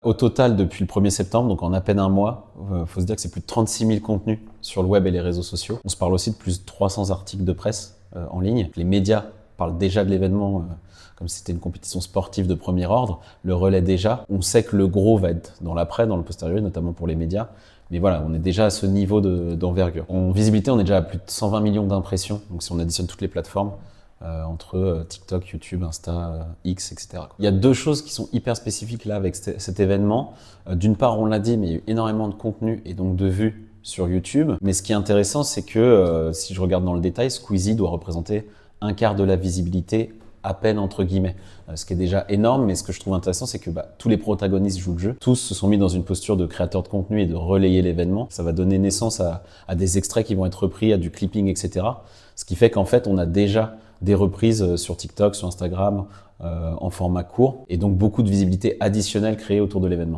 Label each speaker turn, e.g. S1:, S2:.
S1: Au total, depuis le 1er septembre, donc en à peine un mois, faut se dire que c'est plus de 36 000 contenus sur le web et les réseaux sociaux. On se parle aussi de plus de 300 articles de presse en ligne. Les médias parlent déjà de l'événement comme si c'était une compétition sportive de premier ordre, le relaie déjà. On sait que le gros va être dans l'après, dans le postérieur, notamment pour les médias. Mais voilà, on est déjà à ce niveau d'envergure. En visibilité, on est déjà à plus de 120 millions d'impressions. Donc si on additionne toutes les plateformes, entre TikTok, YouTube, Insta, X, etc. Il y a deux choses qui sont hyper spécifiques là avec cet événement. D'une part, on l'a dit, mais il y a eu énormément de contenu et donc de vues sur YouTube. Mais ce qui est intéressant, c'est que si je regarde dans le détail, Squeezie doit représenter un quart de la visibilité à peine entre guillemets, ce qui est déjà énorme, mais ce que je trouve intéressant, c'est que tous les protagonistes jouent le jeu, tous se sont mis dans une posture de créateur de contenu et de relayer l'événement. Ça va donner naissance à des extraits qui vont être repris, à du clipping, etc. Ce qui fait qu'en fait, on a déjà des reprises sur TikTok, sur Instagram, en format court, et donc beaucoup de visibilité additionnelle créée autour de l'événement.